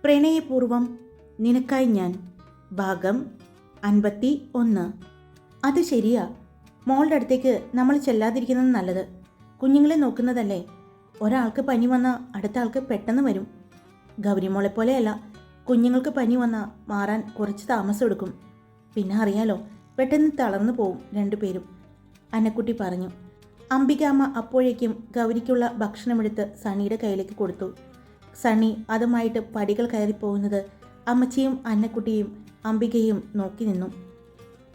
പ്രണയപൂർവം നിനക്കായി ഞാൻ ഭാഗം 51. അത് ശരിയാ, മോളുടെ അടുത്തേക്ക് നമ്മൾ ചെല്ലാതിരിക്കുന്നത് നല്ലത്. കുഞ്ഞുങ്ങളെ നോക്കുന്നതല്ലേ. ഒരാൾക്ക് പനി വന്നാൽ അടുത്ത ആൾക്ക് പെട്ടെന്ന് വരും. ഗൗരിമോളെ പോലെയല്ല, കുഞ്ഞുങ്ങൾക്ക് പനി വന്നാൽ മാറാൻ കുറച്ച് താമസം എടുക്കും. പിന്നെ അറിയാലോ, പെട്ടെന്ന് തളർന്നു പോവും രണ്ടുപേരും, അന്നക്കുട്ടി പറഞ്ഞു. അംബികാമ്മ അപ്പോഴേക്കും ഗൗരിക്കുള്ള ഭക്ഷണമെടുത്ത് സണ്ണിയുടെ കയ്യിലേക്ക് കൊടുത്തു. സണ്ണി അതുമായിട്ട് പടികൾ കയറിപ്പോകുന്നത് അമ്മച്ചിയും അന്നക്കുട്ടിയും അംബികയും നോക്കി നിന്നു.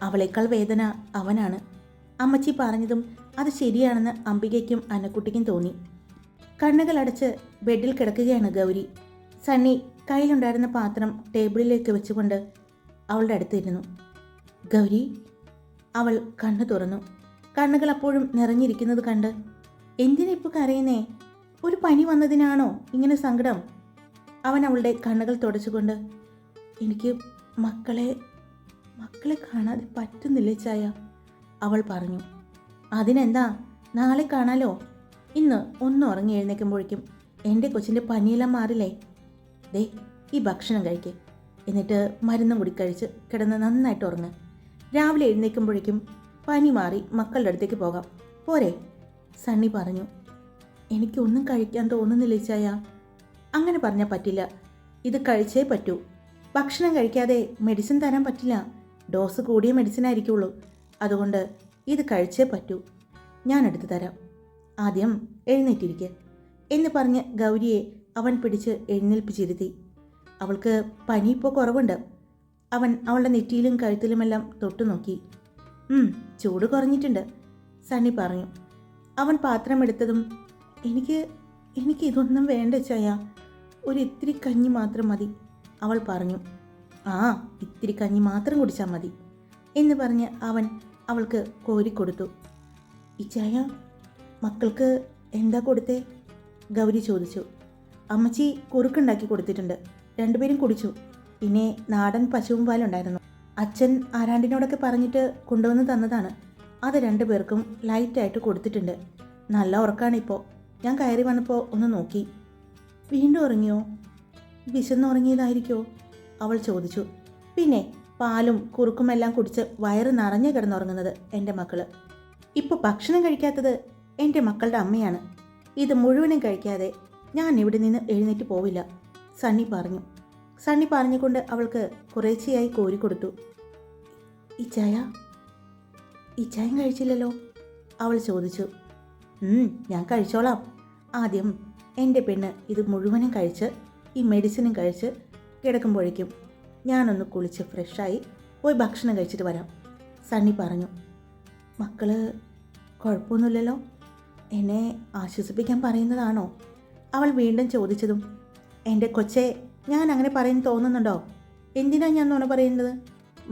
അവളേക്കാൾ വേദന അവനാണ്. അമ്മച്ചി പറഞ്ഞതും അത് ശരിയാണെന്ന് അംബികയ്ക്കും അന്നക്കുട്ടിക്കും തോന്നി. കണ്ണുകളടച്ച് ബെഡിൽ കിടക്കുകയാണ് ഗൗരി. സണ്ണി കയ്യിലുണ്ടായിരുന്ന പാത്രം ടേബിളിലേക്ക് വെച്ചുകൊണ്ട് അവളുടെ അടുത്തിരുന്നു. ഗൗരി, അവൾ കണ്ണു തുറന്നു. കണ്ണുകൾ അപ്പോഴും നിറഞ്ഞിരിക്കുന്നത് കണ്ട്, എന്തിനാ ഇപ്പോൾ കരയുന്നേ? ഒരു പനി വന്നതിനാണോ ഇങ്ങനെ സങ്കടം? അവൻ അവളുടെ കണ്ണുകൾ തുടച്ചുകൊണ്ട്, എനിക്ക് മക്കളെ കാണാതെ പറ്റുന്നില്ലേ ചായ, അവൾ പറഞ്ഞു. അതിനെന്താ, നാളെ കാണാലോ. ഇന്ന് ഒന്ന് ഉറങ്ങി എഴുന്നേൽക്കുമ്പോഴേക്കും എൻ്റെ കൊച്ചിൻ്റെ പനിയെല്ലാം മാറില്ലേ. ദേ, ഈ ഭക്ഷണം കഴിക്കേ, എന്നിട്ട് മരുന്നും കൂടി കഴിച്ച് കിടന്ന് നന്നായിട്ട് ഉറങ്ങ്. രാവിലെ എഴുന്നേൽക്കുമ്പോഴേക്കും പനി മാറി മക്കളുടെ അടുത്തേക്ക് പോകാം, പോരെ, സണ്ണി പറഞ്ഞു. എനിക്കൊന്നും കഴിക്കാൻ തോന്നുന്നില്ല ചായ. അങ്ങനെ പറഞ്ഞാൽ പറ്റില്ല, ഇത് കഴിച്ചേ പറ്റൂ. ഭക്ഷണം കഴിക്കാതെ മെഡിസിൻ തരാൻ പറ്റില്ല. ഡോസ് കൂടിയ മെഡിസിൻ ആയിരിക്കുള്ളൂ. അതുകൊണ്ട് ഇത് കഴിച്ചേ പറ്റൂ. ഞാൻ എടുത്തു തരാം. ആദ്യം എഴുന്നേറ്റിരിക്കുക എന്ന് പറഞ്ഞ് ഗൗരിയെ അവൻ പിടിച്ച് എഴുന്നേൽപ്പിച്ചിരുത്തി. അവൾക്ക് പനി ഇപ്പോൾ കുറവുണ്ട്. അവൻ അവളുടെ നെറ്റിയിലും കഴുത്തിലുമെല്ലാം തൊട്ടു നോക്കി. ചൂട് കുറഞ്ഞിട്ടുണ്ട്, സണ്ണി പറഞ്ഞു. അവൻ പാത്രം എടുത്തതും, എനിക്ക് ഇതൊന്നും വേണ്ട ചായ, ഒരു ഇത്തിരി കഞ്ഞി മാത്രം മതി, അവൾ പറഞ്ഞു. ആ, ഇത്തിരി കഞ്ഞി മാത്രം കുടിച്ചാൽ മതി എന്ന് പറഞ്ഞ് അവൻ അവൾക്ക് കോരിക്കൊടുത്തു. ഈ ചായ മക്കൾക്ക് എന്താ കൊടുത്തേ? ഗൗരി ചോദിച്ചു. അമ്മച്ചി കുറുക്കുണ്ടാക്കി കൊടുത്തിട്ടുണ്ട്, രണ്ടുപേരും കുടിച്ചു. പിന്നെ നാടൻ പശുവും പാലുണ്ടായിരുന്നു. അച്ഛൻ ആരാണ്ടിനോടൊക്കെ പറഞ്ഞിട്ട് കൊണ്ടുവന്ന് തന്നതാണ്. അത് രണ്ടുപേർക്കും ലൈറ്റായിട്ട് കൊടുത്തിട്ടുണ്ട്. നല്ല ഉറക്കമാണിപ്പോൾ. ഞാൻ കയറി വന്നപ്പോൾ ഒന്ന് നോക്കി. വീണ്ടും ഉറങ്ങിയോ? വിശന്നുറങ്ങിയതായിരിക്കോ? അവൾ ചോദിച്ചു. പിന്നെ പാലും കുറുക്കുമെല്ലാം കുടിച്ച് വയറ് നിറഞ്ഞു കിടന്നുറങ്ങുന്നത് എൻ്റെ മക്കൾ. ഇപ്പോൾ ഭക്ഷണം കഴിക്കാത്തത് എൻ്റെ മക്കളുടെ അമ്മയാണ്. ഇത് മുഴുവനും കഴിക്കാതെ ഞാൻ ഇവിടെ നിന്ന് എഴുന്നേറ്റ് പോവില്ല, സണ്ണി പറഞ്ഞു. സണ്ണി പറഞ്ഞുകൊണ്ട് അവൾക്ക് കുറേശ്ശെയായി കോരിക്കൊടുത്തു. ഈ ചായ കഴിച്ചില്ലല്ലോ, അവൾ ചോദിച്ചു. ഞാൻ കഴിച്ചോളാം. ആദ്യം എൻ്റെ പെണ്ണ് ഇത് മുഴുവനും കഴിച്ച് ഈ മെഡിസിനും കഴിച്ച് കിടക്കുമ്പോഴേക്കും ഞാനൊന്ന് കുളിച്ച് ഫ്രഷായി പോയി ഭക്ഷണം കഴിച്ചിട്ട് വരാം, സണ്ണി പറഞ്ഞു. മക്കള് കുഴപ്പമൊന്നുമില്ലല്ലോ? എന്നെ ആശ്വസിപ്പിക്കാൻ പറയുന്നതാണോ? അവൾ വീണ്ടും ചോദിച്ചതും, എൻ്റെ കൊച്ചെ, ഞാൻ അങ്ങനെ പറയുന്നു തോന്നുന്നുണ്ടോ? എന്തിനാ ഞാൻ നുണ പറയുന്നത്?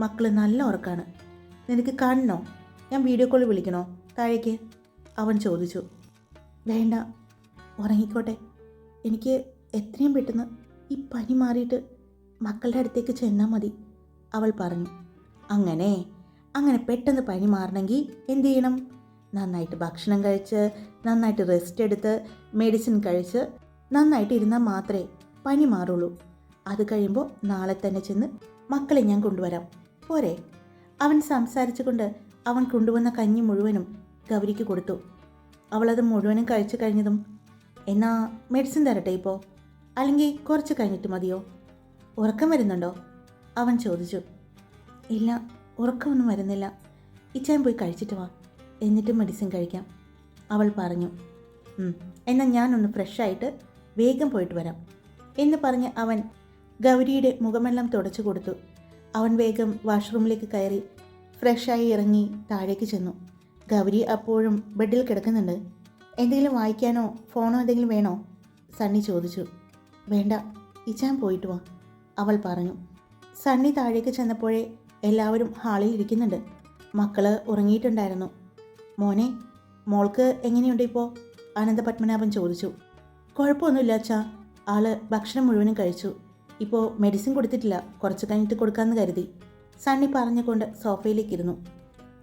മക്കൾ നല്ല ഉറക്കാണ്. നിനക്ക് കാണണോ? ഞാൻ വീഡിയോ കോൾ വിളിക്കണോ താഴേക്ക്? അവൻ ചോദിച്ചു. വേണ്ട, ഉറങ്ങിക്കോട്ടെ. എനിക്ക് എത്രയും പെട്ടെന്ന് ഈ പനി മാറിയിട്ട് മക്കളുടെ അടുത്തേക്ക് ചെന്നാൽ മതി, അവൾ പറഞ്ഞു. അങ്ങനെ പെട്ടെന്ന് പനി മാറണമെങ്കിൽ എന്ത് ചെയ്യണം? നന്നായിട്ട് ഭക്ഷണം കഴിച്ച്, നന്നായിട്ട് റെസ്റ്റ് എടുത്ത്, മെഡിസിൻ കഴിച്ച് നന്നായിട്ട് ഇരുന്നാൽ മാത്രമേ പനി മാറുള്ളൂ. അത് കഴിയുമ്പോൾ നാളെ തന്നെ ചെന്ന് മക്കളെ ഞാൻ കൊണ്ടുവരാം, പോരെ? അവൻ സംസാരിച്ചുകൊണ്ട് അവൻ കൊണ്ടുവന്ന കഞ്ഞി മുഴുവനും ഗൗരിക്ക് കൊടുത്തു. അവളത് മുഴുവനും കഴിച്ചു കഴിഞ്ഞതും, എന്നാ മെഡിസിൻ തരട്ടെ ഇപ്പോൾ, അല്ലെങ്കിൽ കുറച്ച് കഴിഞ്ഞിട്ട് മതിയോ? ഉറക്കം വരുന്നുണ്ടോ? അവൻ ചോദിച്ചു. ഇല്ല, ഉറക്കമൊന്നും വരുന്നില്ല. ഇച്ചാൻ പോയി കഴിച്ചിട്ട് വാ, എന്നിട്ട് മെഡിസിൻ കഴിക്കാം, അവൾ പറഞ്ഞു. എന്നാൽ ഞാനൊന്ന് ഫ്രഷായിട്ട് വേഗം പോയിട്ട് വരാം എന്ന് പറഞ്ഞ് അവൻ ഗൗരിയുടെ മുഖമെല്ലാം തുടച്ചു കൊടുത്തു. അവൻ വേഗം വാഷ്റൂമിലേക്ക് കയറി ഫ്രഷായി ഇറങ്ങി താഴേക്ക് ചെന്നു. ഗൗരി അപ്പോഴും ബെഡിൽ കിടക്കുന്നുണ്ട്. എന്തെങ്കിലും വായിക്കാനോ ഫോണോ എന്തെങ്കിലും വേണോ? സണ്ണി ചോദിച്ചു. വേണ്ട, ഇച്ചാൻ പോയിട്ട് വാ, അവൾ പറഞ്ഞു. സണ്ണി താഴേക്ക് ചെന്നപ്പോഴേ എല്ലാവരും ഹാളിൽ ഇരിക്കുന്നുണ്ട്. മക്കൾ ഉറങ്ങിയിട്ടുണ്ടായിരുന്നു. മോനെ, മോൾക്ക് എങ്ങനെയുണ്ട് ഇപ്പോൾ? അനന്തപത്മനാഭൻ ചോദിച്ചു. കുഴപ്പമൊന്നുമില്ല അച്ഛാ, ആള് ഭക്ഷണം മുഴുവനും കഴിച്ചു. ഇപ്പോൾ മെഡിസിൻ കൊടുത്തിട്ടില്ല, കുറച്ച് കഴിഞ്ഞിട്ട് കൊടുക്കാമെന്ന് കരുതി, സണ്ണി പറഞ്ഞുകൊണ്ട് സോഫയിലേക്കിരുന്നു.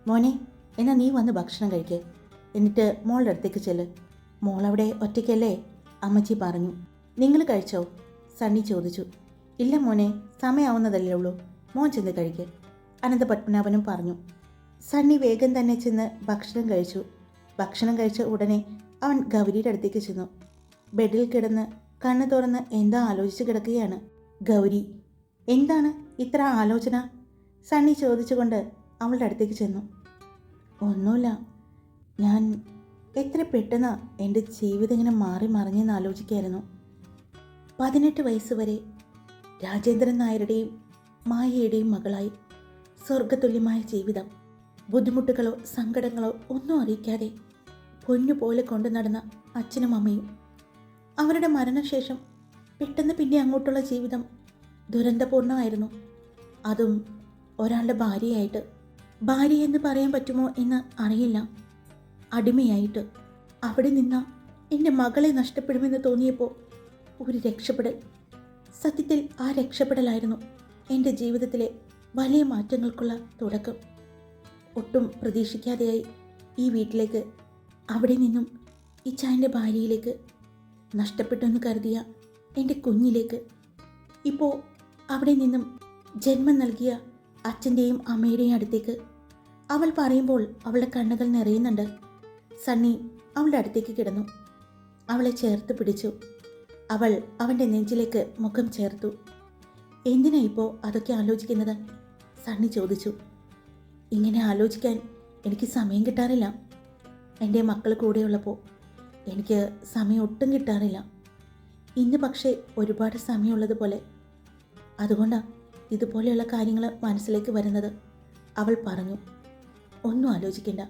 മോനെ, എന്നാൽ നീ വന്ന് ഭക്ഷണം കഴിക്കേ, എന്നിട്ട് മോളുടെ അടുത്തേക്ക് ചെല്ല്. മോളവിടെ ഒറ്റയ്ക്കല്ലേ? അമ്മച്ചി പറഞ്ഞു. നിങ്ങൾ കഴിച്ചോ? സണ്ണി ചോദിച്ചു. ഇല്ല മോനെ, സമയമാവുന്നതല്ലേ ഉള്ളൂ, മോൻ ചെന്ന് കഴിക്ക്, അനന്തപത്മനാഭനും പറഞ്ഞു. സണ്ണി വേഗം തന്നെ ചെന്ന് ഭക്ഷണം കഴിച്ചു. ഭക്ഷണം കഴിച്ച ഉടനെ അവൻ ഗൗരിയുടെ അടുത്തേക്ക് ചെന്നു. ബെഡിൽ കിടന്ന് കണ്ണ് തുറന്ന് എന്താ ആലോചിച്ച് കിടക്കുകയാണ് ഗൗരി. എന്താണ് ഇത്ര ആലോചന? സണ്ണി ചോദിച്ചുകൊണ്ട് അവളുടെ അടുത്തേക്ക് ചെന്നു. ഒന്നുമില്ല, ഞാൻ എത്ര പെട്ടെന്ന് എൻ്റെ ജീവിതം ഇങ്ങനെ മാറി മറിഞ്ഞെന്ന് ആലോചിക്കായിരുന്നു. 18 വയസ്സ് വരെ രാജേന്ദ്രൻ നായരുടെയും മായയുടെയും മകളായി സ്വർഗതുല്യമായ ജീവിതം, ബുദ്ധിമുട്ടുകളോ സങ്കടങ്ങളോ ഒന്നും അറിയിക്കാതെ പൊന്നുപോലെ കൊണ്ടു നടന്ന അച്ഛനും അമ്മയും, അവരുടെ മരണശേഷം പെട്ടെന്ന് പിന്നെ അങ്ങോട്ടുള്ള ജീവിതം ദുരന്തപൂർണ്ണമായിരുന്നു. അതും ഒരാളുടെ ഭാര്യയായിട്ട്. ഭാര്യ എന്ന് പറയാൻ പറ്റുമോ എന്ന് അറിയില്ല. അടിമയായിട്ട്. അവിടെ നിന്ന എൻ്റെ മകളെ നഷ്ടപ്പെടുമെന്ന് തോന്നിയപ്പോൾ ഒരു രക്ഷപ്പെടൽ. സത്യത്തിൽ ആ രക്ഷപ്പെടലായിരുന്നു എൻ്റെ ജീവിതത്തിലെ വലിയ മാറ്റങ്ങൾക്കുള്ള തുടക്കം. ഒട്ടും പ്രതീക്ഷിക്കാതെയായി ഈ വീട്ടിലേക്ക്, അവിടെ നിന്നും ഇച്ചായൻ്റെ ഭാര്യയിലേക്ക്, നഷ്ടപ്പെട്ടെന്ന് കരുതിയ എൻ്റെ കുഞ്ഞിലേക്ക്, ഇപ്പോൾ അവിടെ നിന്നും ജന്മം നൽകിയ അച്ഛൻ്റെയും അമ്മയുടെയും അടുത്തേക്ക്. അവൾ പറയുമ്പോൾ അവളുടെ കണ്ണുകൾ നിറയുന്നുണ്ട്. സണ്ണി അവളുടെ അടുത്തേക്ക് കിടന്നു. അവളെ ചേർത്ത് പിടിച്ചു. അവൾ അവൻ്റെ നെഞ്ചിലേക്ക് മുഖം ചേർത്തു. എന്തിനാ ഇപ്പോൾ അതൊക്കെ ആലോചിക്കുന്നത്? സണ്ണി ചോദിച്ചു. ഇങ്ങനെ ആലോചിക്കാൻ എനിക്ക് സമയം കിട്ടാറില്ല. എൻ്റെ മക്കൾ കൂടെയുള്ളപ്പോൾ എനിക്ക് സമയം ഒട്ടും കിട്ടാറില്ല. ഇന്ന് പക്ഷേ ഒരുപാട് സമയമുള്ളതുപോലെ. അതുകൊണ്ടാണ് ഇതുപോലെയുള്ള കാര്യങ്ങൾ മനസ്സിലേക്ക് വരുന്നത്, അവൾ പറഞ്ഞു. ഒന്നും ആലോചിക്കണ്ട.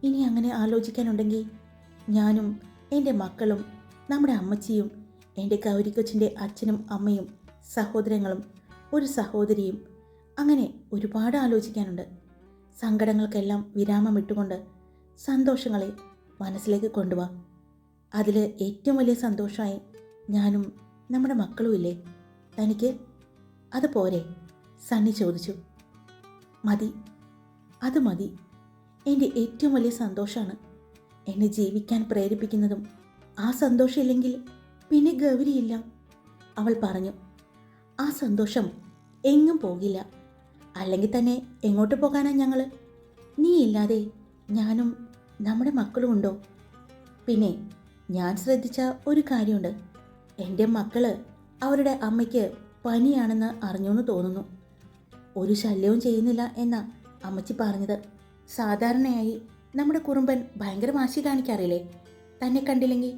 ഇനി അങ്ങനെ ആലോചിക്കാനുണ്ടെങ്കിൽ ഞാനും എൻ്റെ മക്കളും നമ്മുടെ അമ്മച്ചിയും എൻ്റെ ഗൗരിക്കൊച്ചിൻ്റെ അച്ഛനും അമ്മയും സഹോദരങ്ങളും ഒരു സഹോദരിയും, അങ്ങനെ ഒരുപാട് ആലോചിക്കാനുണ്ട്. സങ്കടങ്ങൾക്കെല്ലാം വിരാമം ഇട്ടുകൊണ്ട് സന്തോഷങ്ങളെ മനസ്സിലേക്ക് കൊണ്ടുപോവാ. അതിൽ ഏറ്റവും വലിയ സന്തോഷമായി ഞാനും നമ്മുടെ മക്കളും ഇല്ലേ തനിക്ക്? അത് പോരെ? സണ്ണി ചോദിച്ചു. മതി, അത് മതി. എൻ്റെ ഏറ്റവും വലിയ സന്തോഷമാണ് എന്നെ ജീവിക്കാൻ പ്രേരിപ്പിക്കുന്നതും. ആ സന്തോഷമില്ലെങ്കിൽ പിന്നെ ഗൗരിയില്ല, അവൾ പറഞ്ഞു. ആ സന്തോഷം എങ്ങും പോകില്ല. അല്ലെങ്കിൽ തന്നെ എങ്ങോട്ട് പോകാനാ ഞങ്ങൾ? നീ ഇല്ലാതെ ഞാനും നമ്മുടെ മക്കളും ഉണ്ടോ? പിന്നെ ഞാൻ ശ്രദ്ധിച്ച ഒരു കാര്യമുണ്ട്. എൻ്റെ മക്കള് അവരുടെ അമ്മയ്ക്ക് പനിയാണെന്ന് അറിഞ്ഞുവെന്ന് തോന്നുന്നു. ഒരു ശല്യവും ചെയ്യുന്നില്ല എന്നാ അമ്മച്ചി പറഞ്ഞത്. സാധാരണയായി നമ്മുടെ കുറുമ്പൻ ഭയങ്കര വാശി കാണിക്കാറില്ലേ? തന്നെ കണ്ടില്ലെങ്കിൽ,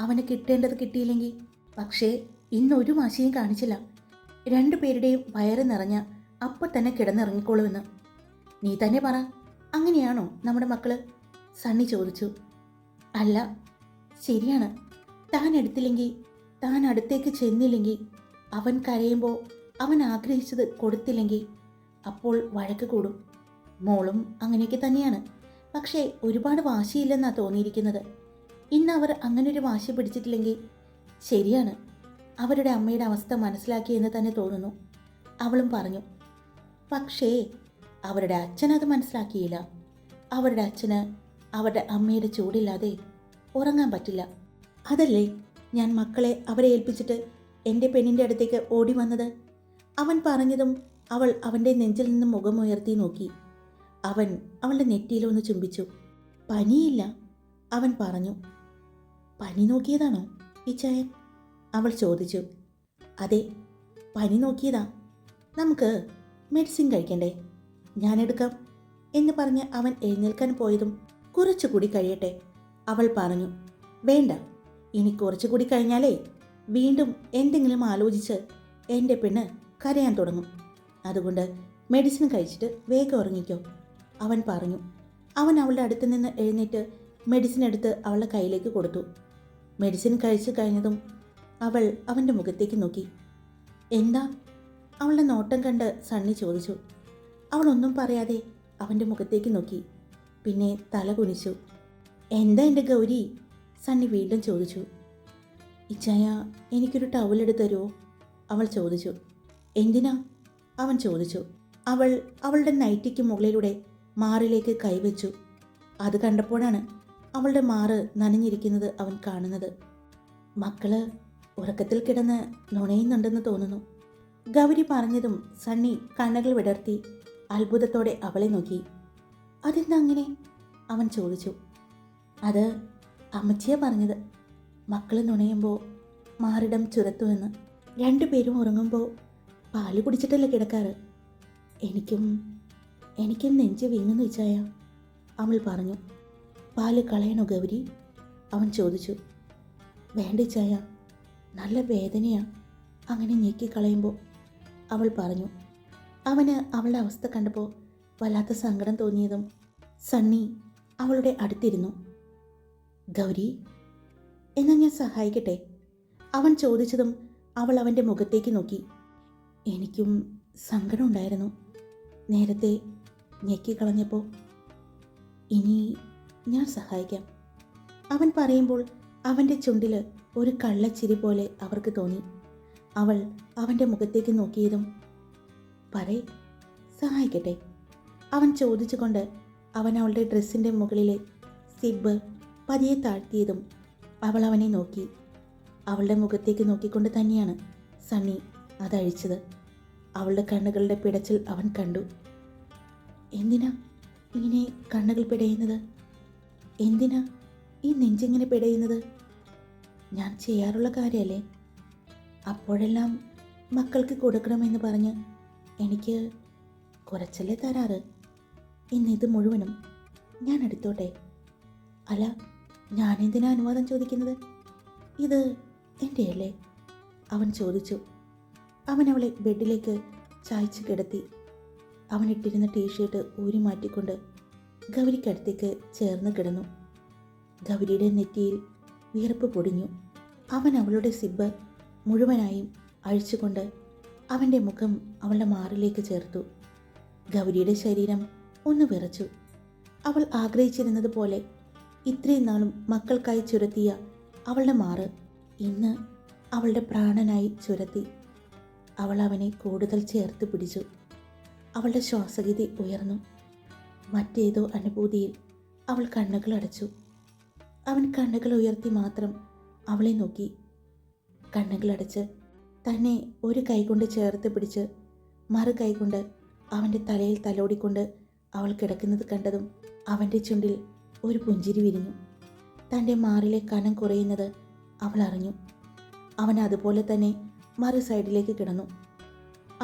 അവന് കിട്ടേണ്ടത് കിട്ടിയില്ലെങ്കിൽ. പക്ഷേ ഇന്നൊരു വാശിയും കാണിച്ചില്ല. രണ്ടുപേരുടെയും വയറ് നിറഞ്ഞ അപ്പം തന്നെ കിടന്നിറങ്ങിക്കോളുമെന്ന്. നീ തന്നെ പറ, അങ്ങനെയാണോ നമ്മുടെ മക്കള്? സണ്ണി ചോദിച്ചു. അല്ല, ശരിയാണ്. താൻ എടുത്തില്ലെങ്കിൽ, താൻ അടുത്തേക്ക് ചെന്നില്ലെങ്കിൽ, അവൻ കരയുമ്പോൾ അവൻ ആഗ്രഹിച്ചത് കൊടുത്തില്ലെങ്കിൽ അപ്പോൾ വഴക്ക് കൂടും. മോളും അങ്ങനെയൊക്കെ തന്നെയാണ്. പക്ഷേ ഒരുപാട് വാശിയില്ലെന്നാണ് തോന്നിയിരിക്കുന്നത്. ഇന്ന് അവർ അങ്ങനൊരു വാശി പിടിച്ചിട്ടില്ലെങ്കിൽ ശരിയാണ്, അവരുടെ അമ്മയുടെ അവസ്ഥ മനസ്സിലാക്കിയെന്ന് തന്നെ തോന്നുന്നു, അവളും പറഞ്ഞു. പക്ഷേ അവരുടെ അച്ഛൻ അത് മനസ്സിലാക്കിയില്ല. അവരുടെ അച്ഛന് അവരുടെ അമ്മയുടെ ചൂടില്ലാതെ ഉറങ്ങാൻ പറ്റില്ല. അതല്ലേ ഞാൻ മക്കളെ അവരെ ഏൽപ്പിച്ചിട്ട് എൻ്റെ പെണ്ണിൻ്റെ അടുത്തേക്ക് ഓടി വന്നത്. അവൻ പറഞ്ഞതും അവൾ അവൻ്റെ നെഞ്ചിൽ നിന്ന് മുഖമുയർത്തി നോക്കി. അവൻ അവളുടെ നെറ്റിയിലൊന്ന് ചുംബിച്ചു. പനിയില്ല, അവൻ പറഞ്ഞു. പനി നോക്കിയതാണോ ഇച്ചായൻ? അവൾ ചോദിച്ചു. അതെ, പനി നോക്കിയതാ. നമുക്ക് മെഡിസിൻ കഴിക്കണ്ടേ? ഞാനെടുക്കാം എന്ന് പറഞ്ഞ് അവൻ എഴുന്നേൽക്കാൻ പോയതും കുറച്ചുകൂടി കഴിയട്ടെ, അവൾ പറഞ്ഞു. വേണ്ട, ഇനി കുറച്ചുകൂടി കഴിഞ്ഞാലേ വീണ്ടും എന്തെങ്കിലും ആലോചിച്ച് എൻ്റെ പെണ്ണ് കരയാൻ തുടങ്ങും. അതുകൊണ്ട് മെഡിസിൻ കഴിച്ചിട്ട് വേഗം ഉറങ്ങിക്കോ, അവൻ പറഞ്ഞു. അവൻ അവളുടെ അടുത്ത് നിന്ന് എഴുന്നേറ്റ് മെഡിസിൻ എടുത്ത് അവളുടെ കയ്യിലേക്ക് കൊടുത്തു. മെഡിസിൻ കഴിച്ചു കഴിഞ്ഞതും അവൾ അവൻ്റെ മുഖത്തേക്ക് നോക്കി. എന്താ? അവളുടെ നോട്ടം കണ്ട് സണ്ണി ചോദിച്ചു. അവളൊന്നും പറയാതെ അവൻ്റെ മുഖത്തേക്ക് നോക്കി. പിന്നെ തല കുനിച്ചു. എന്താ എൻ്റെ ഗൗരി? സണ്ണി വീണ്ടും ചോദിച്ചു. ഇച്ചായ, എനിക്കൊരു ടവലെടുത്ത് തരുമോ? അവൾ ചോദിച്ചു. എന്തിനാ? അവൻ ചോദിച്ചു. അവൾ അവളുടെ നൈറ്റിക്ക് മുകളിലൂടെ മാറിലേക്ക് കൈവച്ചു. അത് കണ്ടപ്പോഴാണ് അവളുടെ മാറ് നനഞ്ഞിരിക്കുന്നത് അവൻ കാണുന്നത്. മക്കള് ഉറക്കത്തിൽ കിടന്ന് നുണയുന്നുണ്ടെന്ന് തോന്നുന്നു, ഗൗരി പറഞ്ഞതും സണ്ണി കണ്ണുകൾ വിടർത്തി അത്ഭുതത്തോടെ അവളെ നോക്കി. അതെന്താ അങ്ങനെ? അവൻ ചോദിച്ചു. അത് അമ്മച്ചിയാ പറഞ്ഞത്. മക്കൾ നുണയുമ്പോൾ മാറിടം ചുരത്തുമെന്ന്. രണ്ടുപേരും ഉറങ്ങുമ്പോൾ പാല് കുടിച്ചിട്ടല്ലേ കിടക്കാറ്. എനിക്കും നെഞ്ച് വീങ്ങുന്നു ഇച്ചായ, അവൾ പറഞ്ഞു. പാല് കളയണോ ഗൗരി? അവൻ ചോദിച്ചു. വേണ്ട ഇച്ചായ, നല്ല വേദനയാ അങ്ങനെ ഞെക്കിക്കളയുമ്പോൾ, അവൾ പറഞ്ഞു. അവന് അവളുടെ അവസ്ഥ കണ്ടപ്പോൾ വല്ലാത്ത സങ്കടം തോന്നിയതും സണ്ണി അവളുടെ അടുത്തിരുന്നു. ഗൗരി, എന്നാൽ ഞാൻ സഹായിക്കട്ടെ? അവൻ ചോദിച്ചതും അവൾ അവൻ്റെ മുഖത്തേക്ക് നോക്കി. എനിക്കും സങ്കടമുണ്ടായിരുന്നു നേരത്തെ ഞെക്കിക്കളഞ്ഞപ്പോൾ. ഇനി ഞാൻ സഹായിക്കാം, അവൻ പറയുമ്പോൾ അവൻ്റെ ചുണ്ടിൽ ഒരു കള്ളച്ചിരി പോലെ അവർക്ക് തോന്നി. അവൾ അവൻ്റെ മുഖത്തേക്ക് നോക്കിയതും പറയ്, സഹായിക്കട്ടെ? അവൻ ചോദിച്ചുകൊണ്ട് അവൻ അവളുടെ ഡ്രസ്സിൻ്റെ മുകളിലെ സിബ് പതിയെ താഴ്ത്തിയതും അവൾ അവനെ നോക്കി. അവളുടെ മുഖത്തേക്ക് നോക്കിക്കൊണ്ട് തന്നെയാണ് സണ്ണി അതഴിച്ചത്. അവളുടെ കണ്ണുകളുടെ പിടച്ചിൽ അവൻ കണ്ടു. എന്തിനാ ഇങ്ങനെ കണ്ണുകൾ പിടയുന്നത്? എന്തിനാ ഈ നെഞ്ചിങ്ങനെ പിടയുന്നത്? ഞാൻ ചെയ്യാറുള്ള കാര്യമല്ലേ. അപ്പോഴെല്ലാം മക്കൾക്ക് കൊടുക്കണമെന്ന് പറഞ്ഞ് എനിക്ക് കുറച്ചല്ലേ തരാറ്. ഇന്നിത് മുഴുവനും ഞാൻ എടുത്തോട്ടെ. അല്ല, ഞാനെന്തിനാ അനുവാദം ചോദിക്കുന്നത്? ഇത് എൻ്റെയല്ലേ? അവൻ ചോദിച്ചു. അവൻ അവളെ ബെഡിലേക്ക് ചായ്ച്ച് കിടത്തി. അവൻ ഇട്ടിരുന്ന ടീഷർട്ട് ഊരി മാറ്റിക്കൊണ്ട് ഗൗരിക്കടുത്തേക്ക് ചേർന്ന് കിടന്നു. ഗൗരിയുടെ നെറ്റിയിൽ വിയർപ്പ് പൊടിഞ്ഞു. അവൻ അവളുടെ സിബ് മുഴുവനായും അഴിച്ചുകൊണ്ട് അവൻ്റെ മുഖം അവളുടെ മാറിലേക്ക് ചേർത്തു. ഗൗരിയുടെ ശരീരം ഒന്ന് വിറച്ചു. അവൾ ആഗ്രഹിച്ചിരുന്നത് പോലെ ഇത്രയും നാളും മക്കൾക്കായി ചുരത്തിയ അവളുടെ മാറ് ഇന്ന് അവളുടെ പ്രാണനായി ചുരത്തി. അവൾ അവനെ കൂടുതൽ ചേർത്ത് പിടിച്ചു. അവളുടെ ശ്വാസഗതി ഉയർന്നു. മറ്റേതോ അനുഭൂതിയിൽ അവൾ കണ്ണുകൾ അടച്ചു. അവൻ കണ്ണുകൾ ഉയർത്തി മാത്രം അവളെ നോക്കി. കണ്ണുകളടച്ച് തന്നെ ഒരു കൈകൊണ്ട് ചേർത്ത് പിടിച്ച് മറു കൈകൊണ്ട് അവൻ്റെ തലയിൽ തലോടിക്കൊണ്ട് അവൾ കിടക്കുന്നത് കണ്ടതും അവൻ്റെ ചുണ്ടിൽ ഒരു പുഞ്ചിരി വിരിഞ്ഞു. തൻ്റെ മാറിലെ കനം കുറയുന്നത് അവൾ അറിഞ്ഞു. അവൻ അതുപോലെ തന്നെ മറു സൈഡിലേക്ക് കിടന്നു.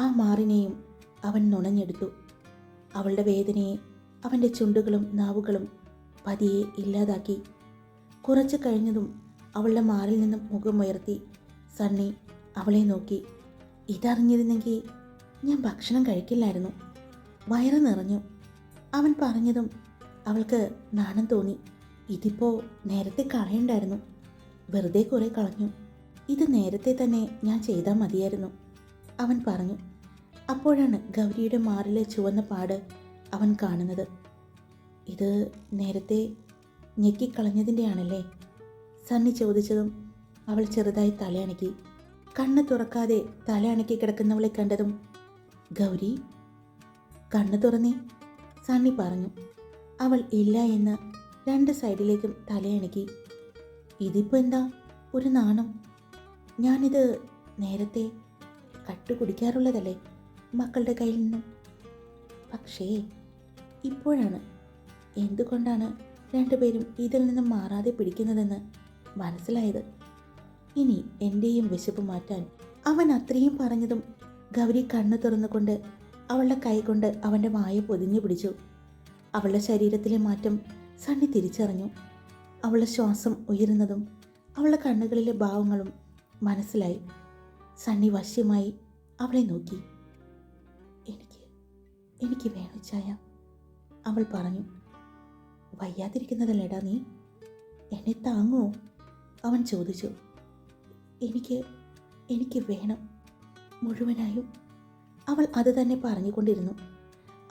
ആ മാറിനെയും അവൻ നുണഞ്ഞെടുത്തു. അവളുടെ വേദനയെ അവൻ്റെ ചുണ്ടുകളും നാവുകളും പതിയെ ഇല്ലാതാക്കി. കുറച്ച് കഴിഞ്ഞതും അവളുടെ മാറിൽ നിന്നും മുഖമുയർത്തി സണ്ണി അവളെ നോക്കി. ഇതറിഞ്ഞിരുന്നെങ്കിൽ ഞാൻ ഭക്ഷണം കഴിക്കില്ലായിരുന്നു. വയറ് നിറഞ്ഞു. അവൻ പറഞ്ഞതും അവൾക്ക് നാണം തോന്നി. ഇതിപ്പോൾ നേരത്തെ കളയണ്ടായിരുന്നു. വെറുതെ കുറേ കളഞ്ഞു. ഇത് നേരത്തെ തന്നെ ഞാൻ ചെയ്താൽ മതിയായിരുന്നു, അവൻ പറഞ്ഞു. അപ്പോഴാണ് ഗൗരിയുടെ മാറിലെ ചുവന്ന പാട് അവൻ കാണുന്നത്. ഇത് നേരത്തെ ഞെക്കിക്കളഞ്ഞതിൻ്റെയാണല്ലേ? സണ്ണി ചോദിച്ചതും അവൾ ചെറുതായി തലയണക്കി. കണ്ണ് തുറക്കാതെ തലയണക്കി കിടക്കുന്നവളെ കണ്ടതും ഗൗരി, കണ്ണ് തുറന്നേ, സണ്ണി പറഞ്ഞു. അവൾ ഇല്ല എന്ന് രണ്ട് സൈഡിലേക്കും തലയണക്കി. ഇതിപ്പോൾ എന്താ ഒരു നാണം? ഞാനിത് നേരത്തെ കട്ടു കുടിക്കാറുള്ളതല്ലേ മക്കളുടെ കയ്യിൽ നിന്നും. പക്ഷേ ഇപ്പോഴാണ് എന്തുകൊണ്ടാണ് രണ്ടുപേരും ഇതിൽ നിന്നും മാറാതെ പിടിക്കുന്നതെന്ന് മനസ്സിലായത്. ഇനി എൻ്റെയും വിശപ്പ് മാറ്റാൻ. അവൻ അത്രയും പറഞ്ഞതും ഗൗരി കണ്ണു തുറന്നുകൊണ്ട് അവളുടെ കൈ കൊണ്ട് അവൻ്റെ വായ പൊതിഞ്ഞു പിടിച്ചു. അവളുടെ ശരീരത്തിലെ മാറ്റം സണ്ണി തിരിച്ചറിഞ്ഞു. അവളുടെ ശ്വാസം ഉയരുന്നതും അവളുടെ കണ്ണുകളിലെ ഭാവങ്ങളും മനസ്സിലായി. സണ്ണി വശ്യമായി അവളെ നോക്കി. എനിക്ക് വേണം ചായ, അവൾ പറഞ്ഞു. വയ്യാതിരിക്കുന്നതല്ലേടാ നീ? എന്നെ താങ്ങുമോ? അവൻ ചോദിച്ചു. എനിക്ക് വേണം മുഴുവനായും, അവൾ അത് തന്നെ പറഞ്ഞുകൊണ്ടിരുന്നു.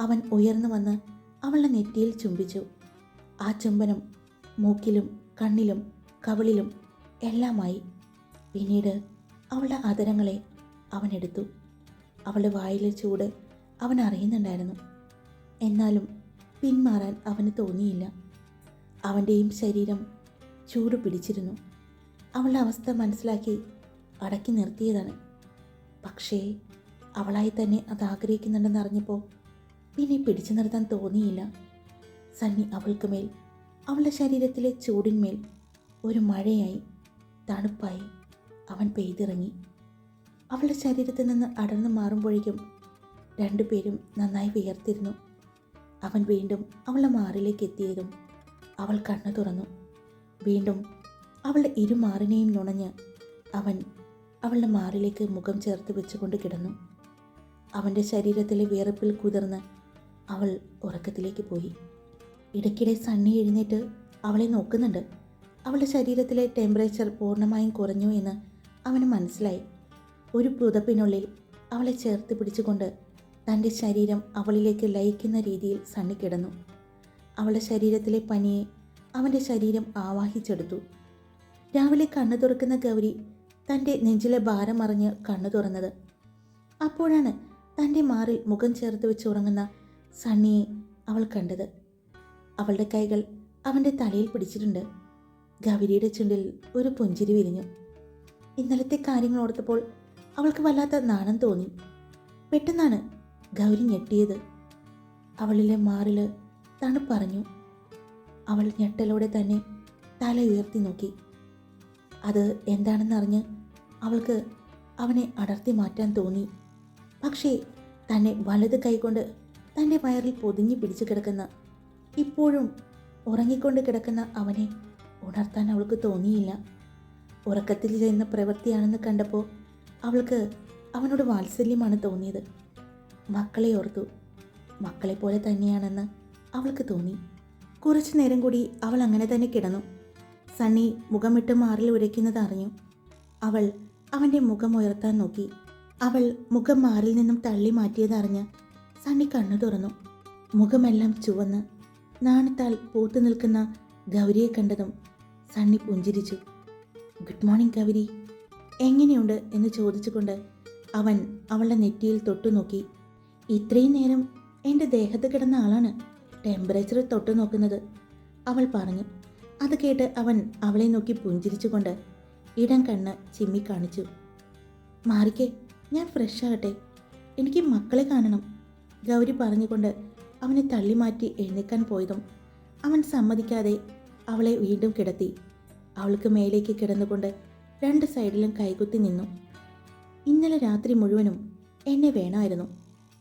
അവൻ ഉയർന്നു വന്ന് അവളുടെ നെറ്റിയിൽ ചുംബിച്ചു. ആ ചുംബനം മൂക്കിലും കണ്ണിലും കവിളിലും എല്ലാമായി. പിന്നീട് അവളുടെ അധരങ്ങളെ അവൻ എടുത്തു. അവളുടെ വായിലെ ചൂട് അവൻ അറിയുന്നുണ്ടായിരുന്നു. എന്നാലും പിന്മാറാൻ അവന് തോന്നിയില്ല. അവൻ്റെയും ശരീരം ചൂട് പിടിച്ചിരുന്നു. അവളുടെ അവസ്ഥ മനസ്സിലാക്കി അടക്കി നിർത്തിയതാണ്. പക്ഷേ അവളായി തന്നെ അത് ആഗ്രഹിക്കുന്നുണ്ടെന്ന് അറിഞ്ഞപ്പോൾ പിന്നെ പിടിച്ചു നിർത്താൻ തോന്നിയില്ല. സണ്ണി അവൾക്ക് മേൽ, അവളുടെ ശരീരത്തിലെ ചൂടിന്മേൽ ഒരു മഴയായി തണുപ്പായി അവൻ പെയ്തിറങ്ങി. അവളുടെ ശരീരത്തിൽ നിന്ന് അടർന്നു മാറുമ്പോഴേക്കും രണ്ടുപേരും നന്നായി വിയർത്തിരുന്നു. അവൻ വീണ്ടും അവളുടെ മാറിലേക്ക് എത്തിയതും അവൾ കണ്ണു തുറന്നു. വീണ്ടും അവളുടെ ഇരുമാറിനെയും നുണഞ്ഞ് അവൻ അവളുടെ മാറിലേക്ക് മുഖം ചേർത്ത് വെച്ചുകൊണ്ട് കിടന്നു. അവൻ്റെ ശരീരത്തിലെ വിയർപ്പിൽ കുതിർന്ന് അവൾ ഉറക്കത്തിലേക്ക് പോയി. ഇടയ്ക്കിടെ സണ്ണി എഴുന്നേറ്റ് അവളെ നോക്കുന്നുണ്ട്. അവളുടെ ശരീരത്തിലെ ടെമ്പറേച്ചർ പൂർണ്ണമായും കുറഞ്ഞു എന്ന് അവന് മനസ്സിലായി. ഒരു പുതപ്പിനുള്ളിൽ അവളെ ചേർത്ത് പിടിച്ചുകൊണ്ട് തൻ്റെ ശരീരം അവളിലേക്ക് ലയിക്കുന്ന രീതിയിൽ സണ്ണി കിടന്നു. അവളുടെ ശരീരത്തിലെ പനിയെ അവൻ്റെ ശരീരം ആവാഹിച്ചെടുത്തു. രാവിലെ കണ്ണു തുറക്കുന്ന ഗൗരി തൻ്റെ നെഞ്ചിലെ ഭാരം അറിഞ്ഞ് കണ്ണു തുറന്നത്. അപ്പോഴാണ് തൻ്റെ മാറിൽ മുഖം ചേർത്ത് വെച്ച് ഉറങ്ങുന്ന സണ്ണിയെ അവൾ കണ്ടത്. അവളുടെ കൈകൾ അവൻ്റെ തലയിൽ പിടിച്ചിട്ടുണ്ട്. ഗൗരിയുടെ ചുണ്ടിൽ ഒരു പുഞ്ചിരി വിരിഞ്ഞു. ഇന്നലത്തെ കാര്യങ്ങൾ ഓർത്തപ്പോൾ അവൾക്ക് വല്ലാത്ത നാണം തോന്നി. പെട്ടെന്നാണ് ഗൗരി ഞെട്ടിയത്. അവളിലെ മാറിൽ തണുപ്പറിഞ്ഞു. അവൾ ഞെട്ടലോടെ തന്നെ തല ഉയർത്തി നോക്കി. അത് എന്താണെന്നറിഞ്ഞ് അവൾക്ക് അവനെ അടർത്തി മാറ്റാൻ തോന്നി. പക്ഷേ തന്നെ വലത് കൈകൊണ്ട് തൻ്റെ വയറിൽ പൊതിഞ്ഞു പിടിച്ചു കിടക്കുന്ന, ഇപ്പോഴും ഉറങ്ങിക്കൊണ്ട് കിടക്കുന്ന അവനെ ഉണർത്താൻ അവൾക്ക് തോന്നിയില്ല. ഉറക്കത്തിൽ ചെയ്യുന്ന പ്രവൃത്തിയാണെന്ന് കണ്ടപ്പോൾ അവൾക്ക് അവനോട് വാത്സല്യമാണ് തോന്നിയത്. മക്കളെ ഓർത്തു. മക്കളെപ്പോലെ തന്നെയാണെന്ന് അവൾക്ക് തോന്നി. കുറച്ചു നേരം കൂടി അവൾ അങ്ങനെ തന്നെ കിടന്നു. സണ്ണി മുഖമിട്ട് മാറിൽ ഉരയ്ക്കുന്നത് അറിഞ്ഞു. അവൾ അവൻ്റെ മുഖം ഉയർത്താൻ നോക്കി. അവൾ മുഖം മാറിൽ നിന്നും തള്ളി മാറ്റിയതറിഞ്ഞ് സണ്ണി കണ്ണു തുറന്നു. മുഖമെല്ലാം ചുവന്ന് നാണത്താൽ പൂത്തു നിൽക്കുന്ന ഗൗരിയെ കണ്ടതും സണ്ണി പുഞ്ചിരിച്ചു. ഗുഡ് മോർണിംഗ് ഗൗരി, എങ്ങനെയുണ്ട് എന്ന് ചോദിച്ചുകൊണ്ട് അവൻ അവളുടെ നെറ്റിയിൽ തൊട്ടു നോക്കി. ഇത്രയും നേരം എൻ്റെ ദേഹത്ത് കിടന്ന ആളാണ് ടെമ്പറേച്ചർ തൊട്ടു നോക്കുന്നത്, അവൾ പറഞ്ഞു. അത് കേട്ട് അവൻ അവളെ നോക്കി പുഞ്ചിരിച്ചുകൊണ്ട് ഇടം കണ്ണ് ചിമ്മി കാണിച്ചു. മാറിക്കേ, ഞാൻ ഫ്രഷ് ആകട്ടെ, എനിക്ക് മക്കളെ കാണണം, ഗൗരി പറഞ്ഞുകൊണ്ട് അവനെ തള്ളി മാറ്റി എഴുന്നേക്കാൻ പോയതും അവൻ സമ്മതിക്കാതെ അവളെ വീണ്ടും കിടത്തി. അവൾക്ക് മേലേക്ക് കിടന്നുകൊണ്ട് രണ്ട് സൈഡിലും കൈകുത്തി നിന്നു. ഇന്നലെ രാത്രി മുഴുവനും എന്നെ വേണമായിരുന്നു,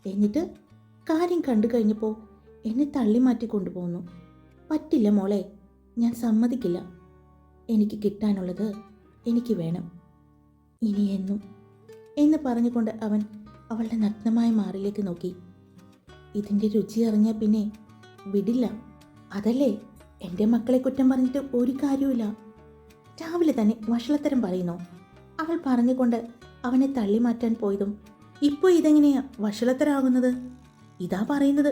എന്നിട്ട് കാര്യം കണ്ടു കഴിഞ്ഞപ്പോൾ എന്നെ തള്ളി മാറ്റി കൊണ്ടുപോകുന്നു. പറ്റില്ല മോളെ, ഞാൻ സമ്മതിക്കില്ല. എനിക്ക് കിട്ടാനുള്ളത് എനിക്ക് വേണം, ഇനി എന്നും എന്ന് പറഞ്ഞുകൊണ്ട് അവൻ അവളുടെ നഗ്നമായ മാറിലേക്ക് നോക്കി. ഇതിൻ്റെ രുചി അറിഞ്ഞാൽ പിന്നെ വിടില്ല. അതല്ലേ എൻ്റെ മക്കളെ കുറ്റം പറഞ്ഞിട്ട് ഒരു കാര്യവുമില്ല. രാവിലെ തന്നെ വഷളത്തരം പറയുന്നോ, അവൾ പറഞ്ഞുകൊണ്ട് അവനെ തള്ളി മാറ്റാൻ പോയതും ഇപ്പോൾ ഇതെങ്ങനെയാ വഷളത്തരാകുന്നത്? ഇതാ പറയുന്നത്,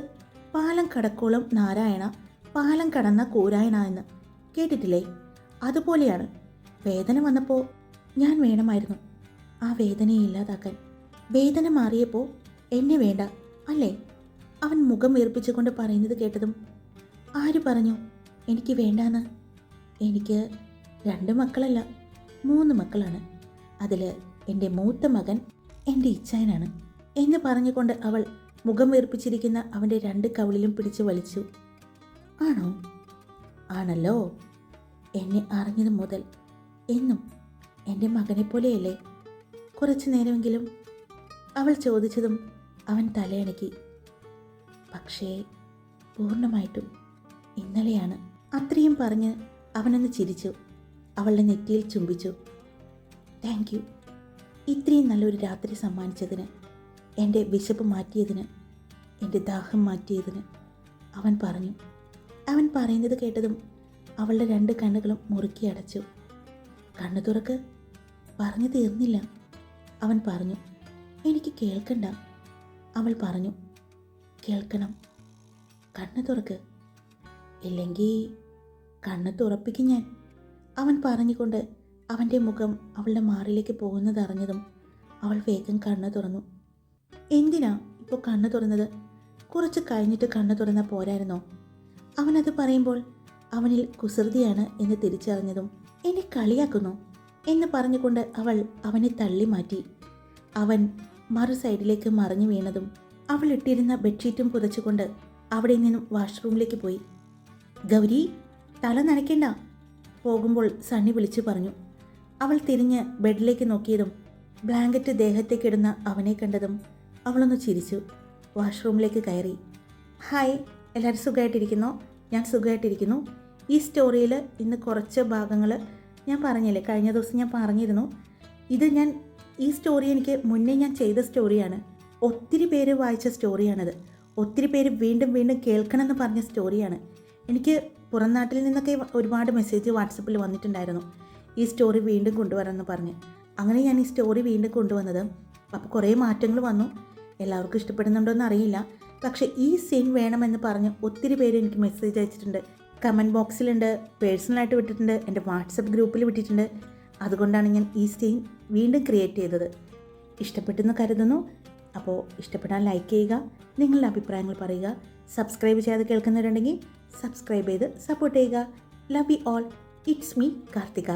പാലം കടക്കോളം നാരായണ, പാലം കടന്ന കൂരായണ എന്ന് കേട്ടിട്ടില്ലേ? അതുപോലെയാണ്. വേദന വന്നപ്പോൾ ഞാൻ വേണമായിരുന്നു ആ വേദനയെ ഇല്ലാതാക്കാൻ. വേദന മാറിയപ്പോൾ എന്നെ വേണ്ട അല്ലേ? അവൻ മുഖം വീർപ്പിച്ചുകൊണ്ട് പറയുന്നത് കേട്ടതും ആര് പറഞ്ഞു എനിക്ക് വേണ്ടാന്ന്? എനിക്ക് 2 മക്കളല്ല 3 മക്കളാണ്. അതിൽ എൻ്റെ മൂത്ത മകൻ എൻ്റെ ഇച്ഛായനാണ് എന്ന് പറഞ്ഞുകൊണ്ട് അവൾ മുഖം വീർപ്പിച്ചിരിക്കുന്ന അവൻ്റെ 2 കവിളിലും പിടിച്ചു വലിച്ചു. ആണോ? ആണല്ലോ. എന്നെ അറിഞ്ഞത് മുതൽ എന്നും എൻ്റെ മകനെ പോലെയല്ലേ? കുറച്ചു നേരമെങ്കിലും അവൾ ചോദിച്ചതും അവൻ തലയണക്കി. പക്ഷേ പൂർണ്ണമായിട്ടും ഇന്നലെയാണ്. അത്രയും പറഞ്ഞ് അവനൊന്ന് ചിരിച്ചു. അവളുടെ നെറ്റിയിൽ ചുംബിച്ചു. താങ്ക് യു, ഇത്രയും നല്ലൊരു രാത്രി സമ്മാനിച്ചതിന്, എൻ്റെ വിശപ്പ് മാറ്റിയതിന്, എൻ്റെ ദാഹം മാറ്റിയതിന്, അവൻ പറഞ്ഞു. അവൻ പറയുന്നത് കേട്ടതും അവളുടെ 2 കണ്ണുകളും മുറുക്കി അടച്ചു. കണ്ണു തുറക്ക്, പറഞ്ഞു തീർന്നില്ല. അവൻ പറഞ്ഞു. എനിക്ക് കേൾക്കണ്ട, അവൾ പറഞ്ഞു. കേൾക്കണം, കണ്ണു തുറക്ക്, ഇല്ലെങ്കിൽ കണ്ണ് തുറപ്പിക്കും ഞാൻ, അവൻ പറഞ്ഞുകൊണ്ട് അവൻ്റെ മുഖം അവളുടെ മാറിലേക്ക് പോകുന്നത് അറിഞ്ഞതും അവൾ വേഗം കണ്ണ് തുറന്നു. എന്തിനാ ഇപ്പോൾ കണ്ണ് തുറന്നത്? കുറച്ച് കഴിഞ്ഞിട്ട് കണ്ണ് തുറന്നാൽ പോരായിരുന്നോ? അവനത് പറയുമ്പോൾ അവനിൽ കുസൃതിയാണ് എന്ന് തിരിച്ചറിഞ്ഞതും എന്നെ കളിയാക്കുന്നു എന്ന് പറഞ്ഞുകൊണ്ട് അവൾ അവനെ തള്ളി മാറ്റി. അവൻ മറു സൈഡിലേക്ക് മറിഞ്ഞു വീണതും അവൾ ഇട്ടിരുന്ന ബെഡ്ഷീറ്റും പുതച്ചുകൊണ്ട് അവിടെ നിന്നും വാഷ്റൂമിലേക്ക് പോയി. ഗൗരി, തല നനയ്ക്കണ്ട, പോകുമ്പോൾ സണ്ണി വിളിച്ചു പറഞ്ഞു. അവൾ തിരിഞ്ഞ് ബെഡിലേക്ക് നോക്കിയതും ബ്ലാങ്കറ്റ് ദേഹത്തേക്കിടുന്ന അവനെ കണ്ടതും അവളൊന്ന് ചിരിച്ചു. വാഷ്റൂമിലേക്ക് കയറി. ഹായ്, എല്ലാവരും സുഖമായിട്ടിരിക്കുന്നോ? ഞാൻ സുഖമായിട്ടിരിക്കുന്നു. ഈ സ്റ്റോറിയിൽ ഇന്ന് കുറച്ച് ഭാഗങ്ങൾ ഞാൻ പറഞ്ഞില്ലേ, കഴിഞ്ഞ ദിവസം ഞാൻ പറഞ്ഞിരുന്നു. ഈ സ്റ്റോറി എനിക്ക് മുന്നേ ഞാൻ ചെയ്ത സ്റ്റോറിയാണ്. ഒത്തിരി പേര് വായിച്ച സ്റ്റോറിയാണത്. ഒത്തിരി പേര് വീണ്ടും വീണ്ടും കേൾക്കണമെന്ന് പറഞ്ഞ സ്റ്റോറിയാണ്. എനിക്ക് പുറം നാട്ടിൽ നിന്നൊക്കെ ഒരുപാട് മെസ്സേജ് വാട്സപ്പിൽ വന്നിട്ടുണ്ടായിരുന്നു, ഈ സ്റ്റോറി വീണ്ടും കൊണ്ടുവരാമെന്ന് പറഞ്ഞ്. അങ്ങനെ ഞാൻ ഈ സ്റ്റോറി വീണ്ടും കൊണ്ടുവന്നത്. അപ്പോൾ കുറേ മാറ്റങ്ങൾ വന്നു. എല്ലാവർക്കും ഇഷ്ടപ്പെടുന്നുണ്ടോയെന്ന് അറിയില്ല. പക്ഷേ ഈ സീൻ വേണമെന്ന് പറഞ്ഞ് ഒത്തിരി പേര് എനിക്ക് മെസ്സേജ് അയച്ചിട്ടുണ്ട്. കമൻറ്റ് ബോക്സിലുണ്ട്, പേഴ്സണലായിട്ട് വിട്ടിട്ടുണ്ട്, എൻ്റെ വാട്സപ്പ് ഗ്രൂപ്പിൽ വിട്ടിട്ടുണ്ട്. അതുകൊണ്ടാണ് ഞാൻ ഈ സീൻ വീണ്ടും ക്രിയേറ്റ് ചെയ്തത്. ഇഷ്ടപ്പെട്ടെന്ന് കരുതുന്നു. അപ്പോൾ ഇഷ്ടപ്പെടാൻ ലൈക്ക് ചെയ്യുക, നിങ്ങളുടെ അഭിപ്രായങ്ങൾ പറയുക. സബ്സ്ക്രൈബ് ചെയ്യാതെ കേൾക്കുന്നവരുണ്ടെങ്കിൽ സബ്സ്ക്രൈബ് ചെയ്ത് സപ്പോർട്ട് ചെയ്യുക. Love you all. It's me Karthika.